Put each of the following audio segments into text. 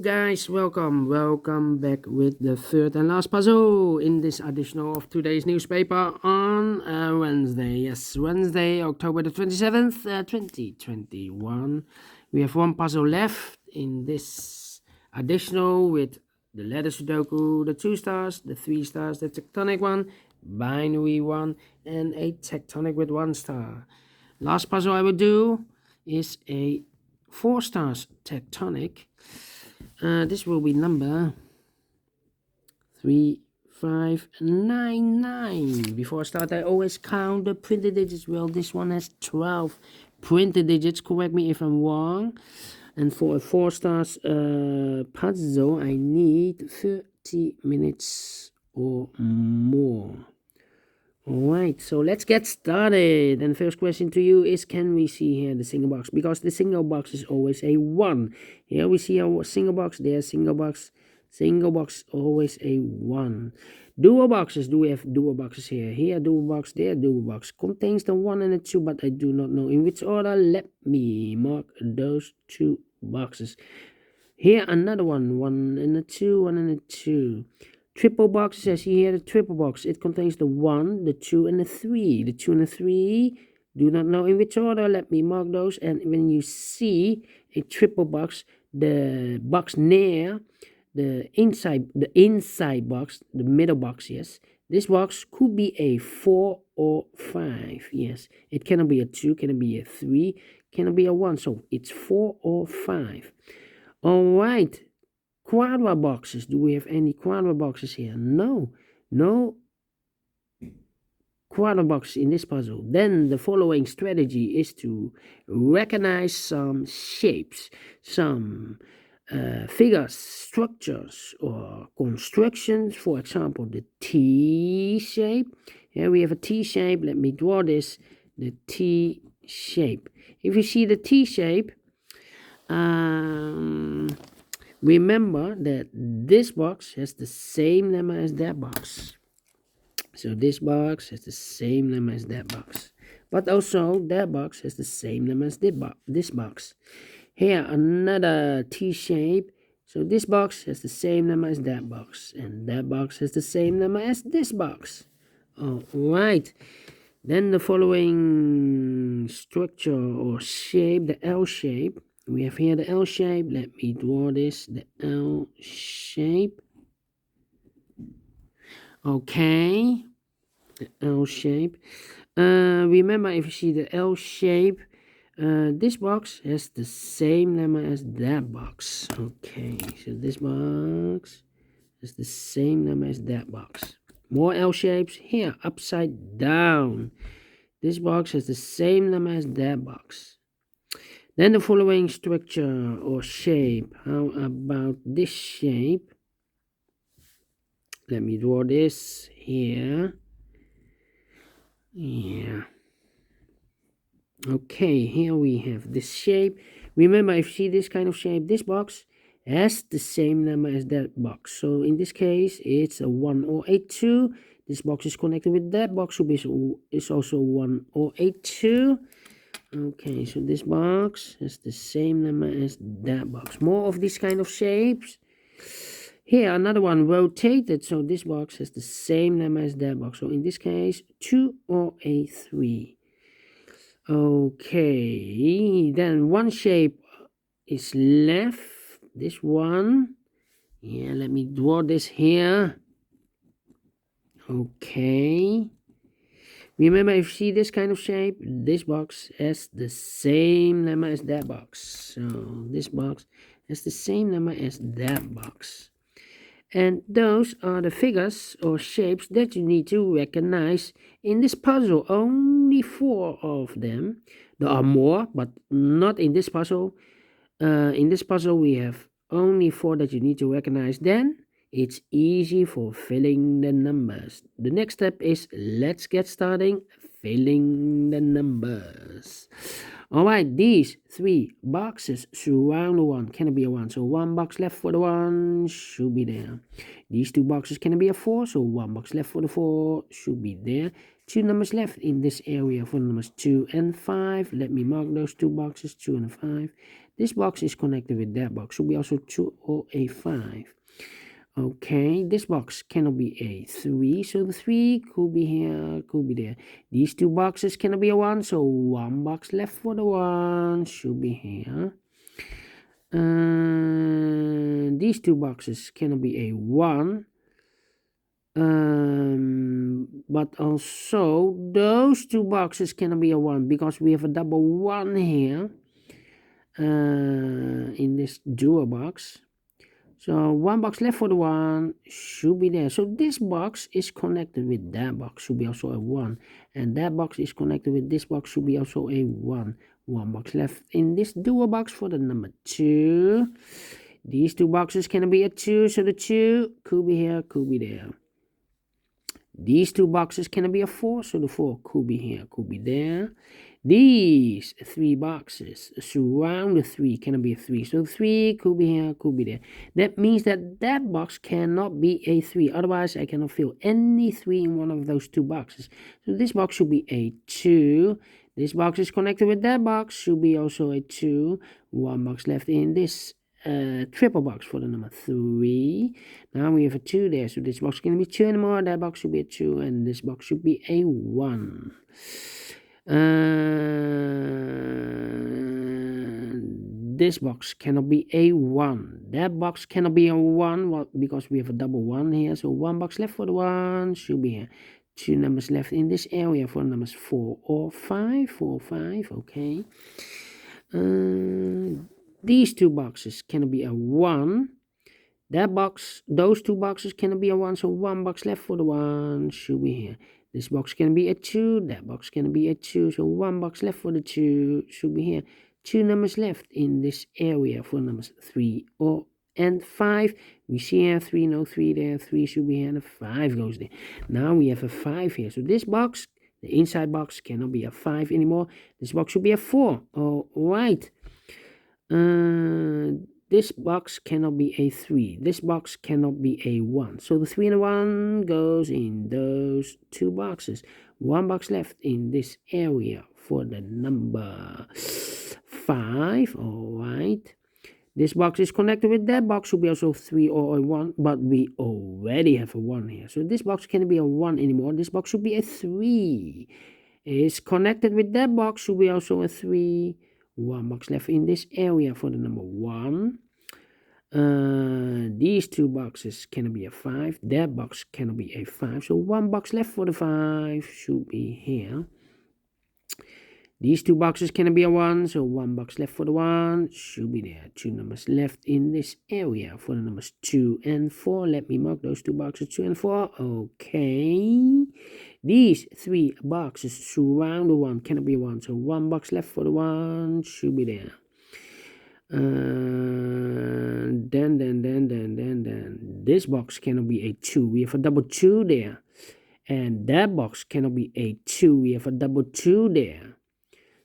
guys, welcome back with the third and last puzzle in this edition of today's newspaper on Wednesday. Yes, Wednesday, October the 27th, 2021. We have one puzzle left in this additional with the letter Sudoku, the 2 stars, the 3 stars, the Tectonic one, binary one, and a Tectonic with 1 star. Last puzzle I will do is a 4 stars Tectonic. This will be number 3599. Before I start, I always count the printed digits. Well, this one has 12 printed digits. Correct me if I'm wrong. And for a 4 stars puzzle, I need 30 minutes or more. Alright, so let's get started. And the first question to you is, can we see here the single box? Because the single box is always a 1. Here we see a single box, there single box, always a 1. Dual boxes, do we have dual boxes here? Here dual box, there dual box. Contains the 1 and the 2, but I do not know in which order. Let me mark those 2 boxes. Here another 1 and a 2, 1 and a 2. Triple box, says here the triple box. It contains the 1, the 2, and the 3. The 2 and the 3, do not know in which order. Let me mark those. And when you see a triple box, the box near the inside box, the middle box, yes. This box could be a 4 or 5, yes. It cannot be a 2, cannot be a 3, cannot be a 1. So it's 4 or 5. All right. Quadra boxes. Do we have any quadra boxes here? No quadra boxes in this puzzle. Then the following strategy is to recognize some shapes, some figures, structures, or constructions. For example, the T shape. Here we have a T shape. Let me draw this, the T shape. If you see the T shape, remember that this box has the same number as that box. So this box has the same number as that box. But also that box has the same number as this box. Here another T shape. So this box has the same number as that box. And that box has the same number as this box. Alright. Then the following structure or shape, the L shape. We have here the L shape. Let me draw this, the L shape. Okay, the L shape. Remember, if you see the L shape, this box has the same number as that box. Okay, so this box has the same number as that box. More L shapes here, upside down. This box has the same number as that box. Then the following structure or shape. How about this shape? Let me draw this here. Yeah. Okay, here we have this shape. Remember, if you see this kind of shape, this box has the same number as that box. So in this case, it's a 1 or a 2. This box is connected with that box, so is also 1 or a 2. Okay, so this box has the same number as that box. More of these kind of shapes. Here, another one rotated. So this box has the same number as that box. So in this case, 2 or a 3. Okay, then one shape is left. This one. Yeah, let me draw this here. Okay. Remember, if you see this kind of shape, this box has the same number as that box. So this box has the same number as that box. And those are the figures or shapes that you need to recognize in this puzzle. Only 4 of them. There are more, but not in this puzzle. In this puzzle, we have only 4 that you need to recognize. Then it's easy for filling the numbers. The next step is, let's get starting filling the numbers. Alright, these 3 boxes surround the 1. Can it be a 1? So 1 box left for the 1 should be there. These 2 boxes can it be a 4? So 1 box left for the 4 should be there. 2 numbers left in this area for numbers 2 and 5. Let me mark those 2 boxes, 2 and 5. This box is connected with that box. Should be also 2 or a 5. Okay, this box cannot be a 3, so the 3 could be here, could be there. These two boxes cannot be a 1, so one box left for the 1 should be here. These two boxes cannot be a 1. But also those two boxes cannot be a 1 because we have a double 1 here in this dual box. So one box left for the 1 should be there. So this box is connected with that box, should be also a 1. And that box is connected with this box, should be also a 1. One box left in this dual box for the number 2. These two boxes cannot be a 2, so the 2 could be here, could be there. These two boxes cannot be a 4, so the 4 could be here, could be there. These 3 boxes surround the 3 cannot be a 3, so 3 could be here, could be there. That means that that box cannot be a 3, otherwise I cannot fill any 3 in one of those two boxes. So this box should be a 2. This box is connected with that box, should be also a 2. One box left in this triple box for the number 3. Now we have a 2 there, so this box can be 2 anymore. That box should be a 2, and this box should be a 1. This box cannot be a 1. That box cannot be a 1 because we have a double 1 here. So one box left for the 1 should be here. 2 numbers left in this area for numbers 4 or 5. 4 or 5, okay. These two boxes cannot be a 1. That box, those two boxes cannot be a 1, so one box left for the 1 should be here. This box can be a 2, that box can be a 2, so one box left for the 2 should be here. 2 numbers left in this area for numbers 3 or and 5. We see here 3, no 3 there, 3 should be here, and a 5 goes there. Now we have a 5 here, so this box, the inside box, cannot be a 5 anymore. This box should be a 4, alright. This box cannot be a 3. This box cannot be a 1. So the 3 and the 1 goes in those two boxes. One box left in this area for the number 5. Alright. This box is connected with that box. Should be also 3 or a 1. But we already have a 1 here. So this box cannot be a 1 anymore. This box should be a 3. It's connected with that box. Should be also a 3. One box left in this area for the number 1. These two boxes cannot be a 5. That box cannot be a 5. So one box left for the 5 should be here. These two boxes cannot be a 1. So one box left for the 1 should be there. 2 numbers left in this area for the numbers 2 and 4. Let me mark those two boxes 2 and 4. Okay. These 3 boxes surround the 1 cannot be a 1. So one box left for the 1 should be there. Then this box cannot be a 2. We have a double 2 there. And that box cannot be a 2. We have a double 2 there.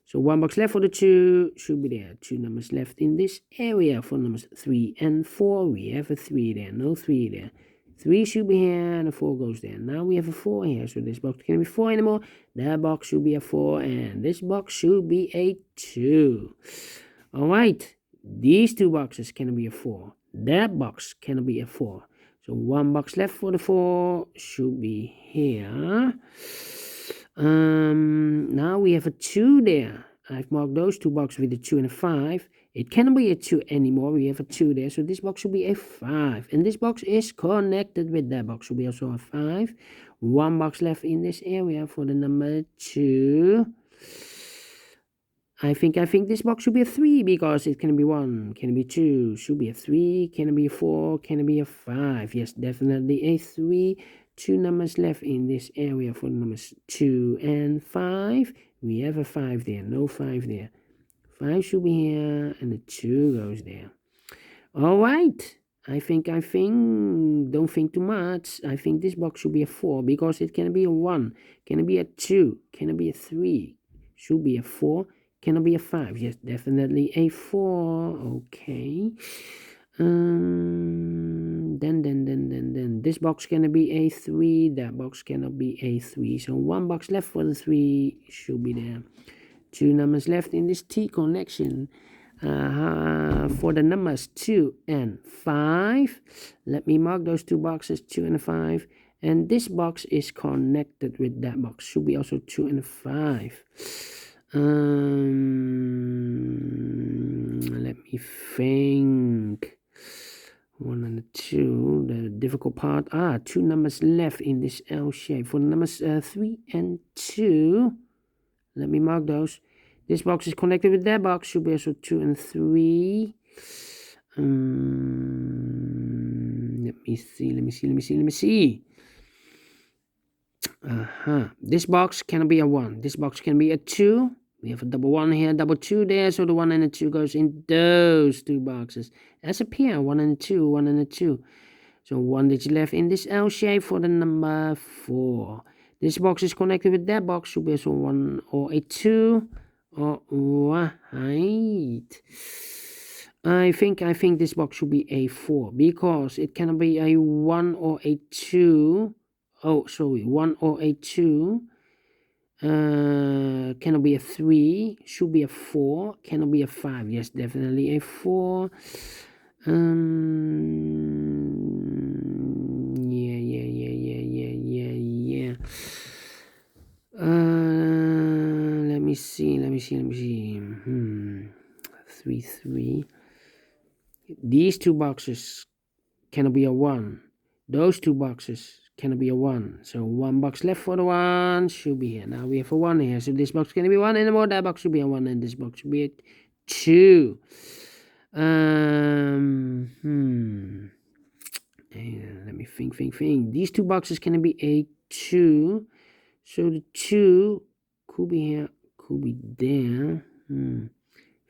So one box left for the 2 should be there. 2 numbers left in this area for numbers 3 and 4. We have a 3 there. No 3 there. 3 should be here and a 4 goes there. Now we have a 4 here. So this box can't be 4 anymore. That box should be a 4 and this box should be a 2. Alright. These two boxes cannot be a 4. That box cannot be a 4. So one box left for the 4 should be here. Now we have a 2 there. I've marked those two boxes with a 2 and a 5. It cannot be a 2 anymore. We have a 2 there. So this box should be a 5. And this box is connected with that box. Should be also a 5. One box left in this area for the number 2. I think this box should be a 3 because it can be 1, can be 2, should be a 3, can be a 4, can be a 5. Yes, definitely a 3. 2 numbers left in this area for the numbers 2 and 5. We have a 5 there, no 5 there. 5 should be here and the 2 goes there. Alright, I think, don't think too much. I think this box should be a 4 because it can be a 1, can be a 2, can be a 3, should be a 4. Cannot be a 5. Yes, definitely a 4. Okay. Then this box cannot be a 3. That box cannot be a 3. So one box left for the 3 should be there. 2 numbers left in this T connection. For the numbers 2 and 5, let me mark those two boxes, 2 and 5, and this box is connected with that box, should be also 2 and 5. Let me think. 1 and 2, the difficult part. 2 numbers left in this L shape. For the numbers 3 and 2, let me mark those. This box is connected with that box, should be also 2 and 3. Let me see. This box can be a 1. This box can be a 2. We have a double 1 here, double 2 there, so the 1 and the 2 goes in those two boxes. As a pair, 1 and a 2, 1 and a 2. So 1 digit left in this L shape for the number 4. This box is connected with that box, should be also 1 or a 2. Alright. I think this box should be a 4 because it cannot be a 1 or a 2. 1 or a 2. Cannot be a 3. Should be a 4. Cannot be a 5. Yes, definitely a 4. Yeah. Let me see. 3. These two boxes cannot be a 1. Those two boxes cannot be a 1. So 1 box left for the 1 should be here. Now we have a 1 here. So this box cannot be 1 anymore. That box should be a 1 and this box should be a 2. Let me think. These two boxes can be a 2. So the 2 could be here, could be there. I'm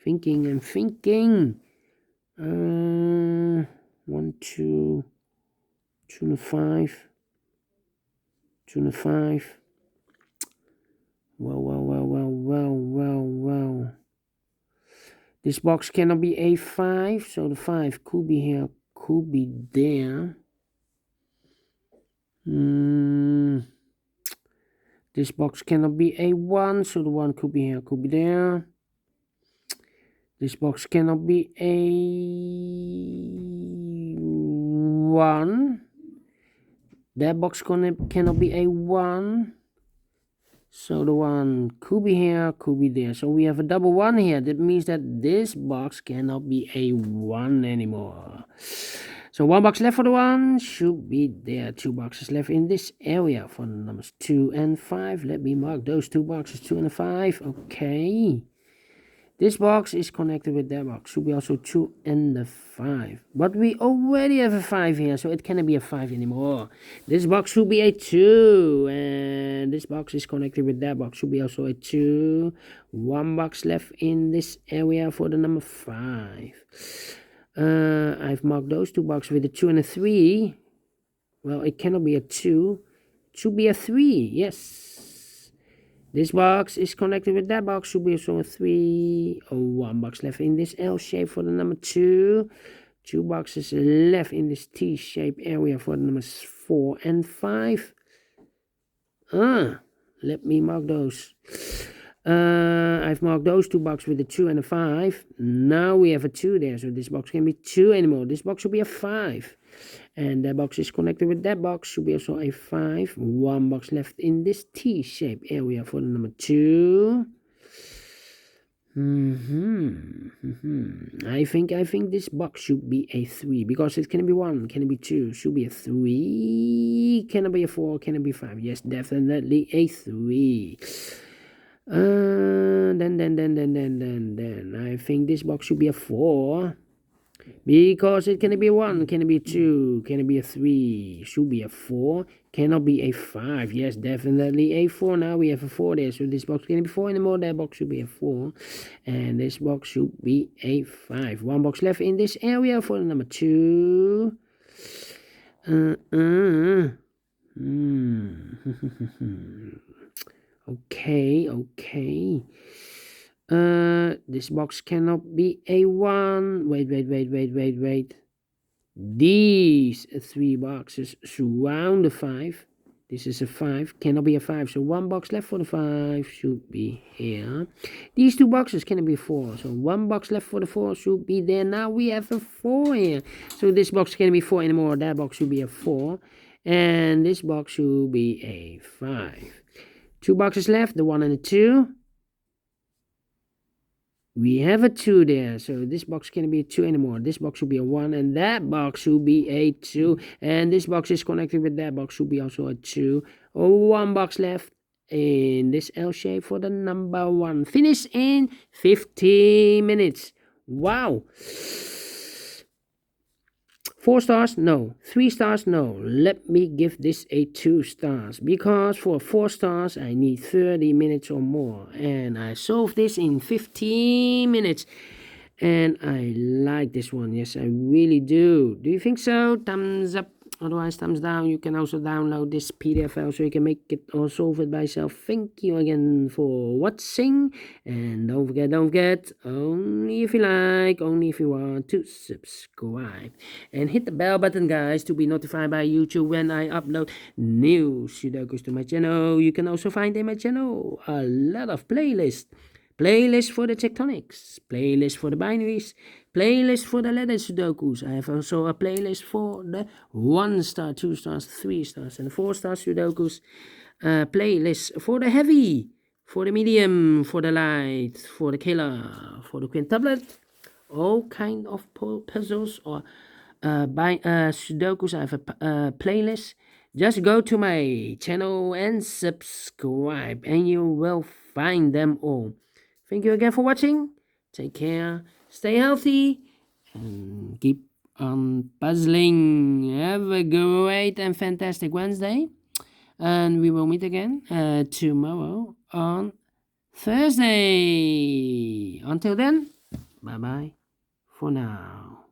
thinking. 1, 2, 2 and 5. 2 and 5. Well. This box cannot be a 5, so the 5 could be here, could be there. This box cannot be a 1, so the 1 could be here, could be there. This box cannot be a 1. That box cannot be a 1. So the 1 could be here, could be there. So we have a double 1 here. That means that this box cannot be a 1 anymore. So 1 box left for the 1 should be there. 2 boxes left in this area for the numbers 2 and 5. Let me mark those 2 boxes, 2 and 5. Okay. This box is connected with that box. Should be also 2 and 5. But we already have a 5 here, so it cannot be a 5 anymore. This box should be a 2. And this box is connected with that box. Should be also a 2. 1 box left in this area for the number 5. I've marked those 2 boxes with a 2 and a 3. Well, it cannot be a 2. It should be a 3. Yes. This box is connected with that box, should be also a 3. 1 box left in this L shape for the number 2. 2 boxes left in this T shape area for the numbers 4 and 5. Let me mark those. I've marked those 2 boxes with a 2 and a 5. Now we have a 2 there, so this box can't be 2 anymore. This box should be a 5. And that box is connected with that box, should be also a 5. 1 box left in this T-shape area for the number 2. I think this box should be a 3 because it can be 1, can it be 2, should be a 3. Can it be a 4, can it be 5? Yes, definitely a 3. Then I think this box should be a 4 because it can be a 1, can it be a 2, can it be a 3, should be a 4, cannot be a 5. Yes, definitely a 4. Now we have a 4 there, so this box can be 4 anymore. That box should be a 4, and this box should be a 5. 1 box left in this area for the number 2. Okay. This box cannot be a 1. Wait. These 3 boxes surround the 5. This is a 5, cannot be a 5, so 1 box left for the 5 should be here. These 2 boxes cannot be 4, so 1 box left for the 4 should be there. Now we have a 4 here, so this box cannot be 4 anymore. That box should be a 4, and this box should be a 5. 2 boxes left, the 1 and the 2. We have a 2 there, so this box can't be a 2 anymore. This box should be a 1, and that box should be a 2. And this box is connected with that box, should be also a 2. 1 box left in this L shape for the number 1. Finish in 15 minutes. Wow. 4 stars? No. 3 stars? No. Let me give this a 2 stars. Because for 4 stars, I need 30 minutes or more. And I solved this in 15 minutes. And I like this one. Yes, I really do. Do you think so? Thumbs up. Otherwise, thumbs down. You can also download this PDF file so you can make it or solve it by yourself. Thank you again for watching. And don't forget, only if you like, only if you want to subscribe. And hit the bell button, guys, to be notified by YouTube when I upload new Sudokus to my channel. You can also find in my channel a lot of playlists. Playlist for the tectonics, playlist for the binaries, playlist for the letter Sudokus. I have also a playlist for the 1 star, 2 stars, 3 stars, and 4 star Sudokus. Playlist for the heavy, for the medium, for the light, for the killer, for the quintuplet. All kind of puzzles or Sudokus. I have a playlist. Just go to my channel and subscribe, and you will find them all. Thank you again for watching. Take care, stay healthy, and keep on puzzling. Have a great and fantastic Wednesday. And we will meet again tomorrow on Thursday. Until then, bye-bye for now.